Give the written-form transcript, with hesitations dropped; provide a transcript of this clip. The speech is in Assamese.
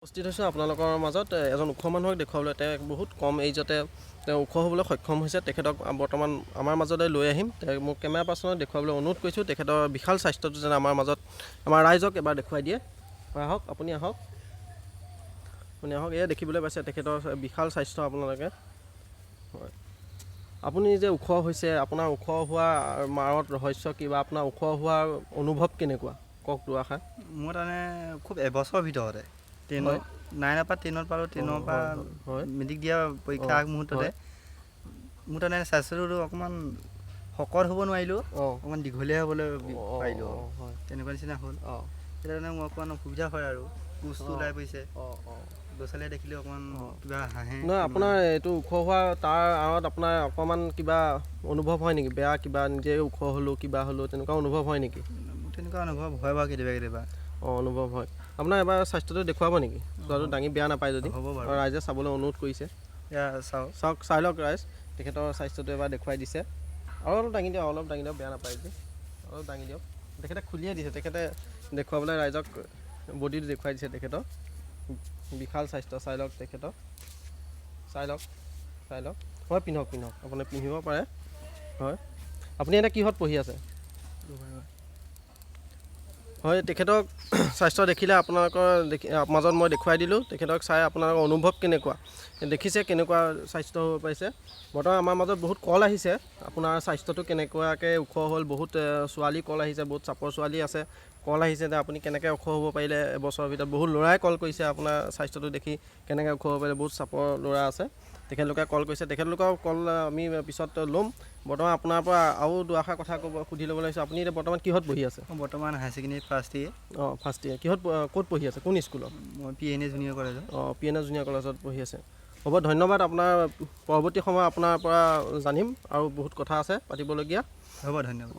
উপস্থিত হৈছোঁ আপোনালোকৰ মাজত এজন ওখ মানুহক দেখুৱাবলৈ বহুত কম এইজতে ওখ হ'বলৈ সক্ষম হৈছে। তেখেতক বৰ্তমান আমাৰ মাজলৈ লৈ আহিম। মোক কেমেৰা পাৰ্চনক দেখুৱাবলৈ অনুৰোধ কৰিছোঁ। তেখেতৰ বিশাল স্বাস্থ্যটো যেন আমাৰ মাজত আমাৰ ৰাইজক এবাৰ দেখুৱাই দিয়ে। আহক, আপুনি আহক, এয়া দেখিবলৈ পাইছে তেখেতৰ বিশাল স্বাস্থ্য আপোনালোকে। হয়, আপুনি যে ওখ হৈছে, আপোনাৰ ওখ হোৱাৰ মাৰত ৰহস্য কিবা, আপোনাৰ ওখ হোৱাৰ অনুভৱ কেনেকুৱা কওক দুআষাৰ। মোৰ তাৰমানে খুব এবছৰৰ ভিতৰতে 9ৰ পৰা 10ত পালোঁ, 10ৰ পৰা মেট্ৰিক দিয়া পৰীক্ষা আগমুহূৰ্ততে মোৰ তাৰমানে স্বাস্থ্যটো অকণমান শকত হ'ব নোৱাৰিলোঁ, অকণমান দীঘলীয়া হ'বলৈ পাৰিলোঁ, তেনেকুৱা নিচিনা হ'ল। সেইটো কাৰণে মোৰ অকণমান অসুবিধা হয় আৰু কোচটো ওলাই পৰিছে। ল'ৰা ছোৱালীয়ে দেখিলে অকণমান কিবা হাঁহে। নহয়, আপোনাৰ এইটো ওখ হোৱা তাৰ আঁৰত আপোনাৰ অকণমান কিবা অনুভৱ হয় নেকি? বেয়া কিবা, নিজে ওখ হ'লোঁ কিবা হ'লোঁ তেনেকুৱা অনুভৱ হয় নেকি? তেনেকুৱা অনুভৱ হয় বাৰু কেতিয়াবা। অনুভৱ হয়। আপোনাৰ এবাৰ স্বাস্থ্যটো দেখুৱাব নেকি? চোৱাটো দাঙি বেয়া নাপায় যদি। হ'ব বাৰু, ৰাইজে চাবলৈ অনুৰোধ কৰিছে। চাই লওক ৰাইজ, তেখেতৰ স্বাস্থ্যটো এবাৰ দেখুৱাই দিছে। আৰু অলপ দাঙি দিয়ক, বেয়া নাপায় যদি অলপ দাঙি দিয়ক। তেখেতে খুলিয়ে দিছে, তেখেতে দেখুৱাবলৈ ৰাইজক বডিটো দেখুৱাই দিছে। তেখেতৰ বিশাল স্বাস্থ্য, চাই লওক তেখেতৰ, চাই লওক। হয়, পিন্ধক, আপুনি পিন্ধিব পাৰে। হয়, আপুনি এতিয়া কিহত পঢ়ি আছে? হয়, তেখেতক স্বাস্থ্য দেখিলে আপোনালোকৰ মাজত মই দেখুৱাই দিলোঁ। তেখেতক চাই আপোনালোকৰ অনুভৱ কেনেকুৱা দেখিছে, কেনেকুৱা স্বাস্থ্য হ'ব পাৰিছে। বৰ্তমান আমাৰ মাজত বহুত কল আহিছে, আপোনাৰ স্বাস্থ্যটো কেনেকুৱাকৈ ওখ হ'ল। বহুত ছোৱালী কল আহিছে, বহুত চাপৰ ছোৱালী আছে, কল আহিছে যে আপুনি কেনেকৈ ওখ হ'ব পাৰিলে এবছৰৰ ভিতৰত। বহুত ল'ৰাই কল কৰিছে আপোনাৰ স্বাস্থ্যটো দেখি কেনেকৈ ওখ হ'ব পাৰিলে। বহুত চাপৰ ল'ৰা আছে, তেখেতলোকে কল কৰিছে। তেখেতলোকৰ কল আমি পিছত ল'ম। বৰ্তমান আপোনাৰ পৰা আৰু দুআষাৰ কথা সুধি ল'ব লাগিছে। আপুনি এতিয়া বৰ্তমান কিহত পঢ়ি আছে? বৰ্তমান higher secondary first year. First year. ক'ত পঢ়ি আছে, কোন স্কুলত? মই PNA জুনিয়ৰ কলেজত। PNA জুনিয়ৰ কলেজত পঢ়ি আছে। হ'ব, ধন্যবাদ। আপোনাৰ পৰৱৰ্তী সময় আপোনাৰ পৰা জানিম, আৰু বহুত কথা আছে পাতিবলগীয়া। হ'ব, ধন্যবাদ।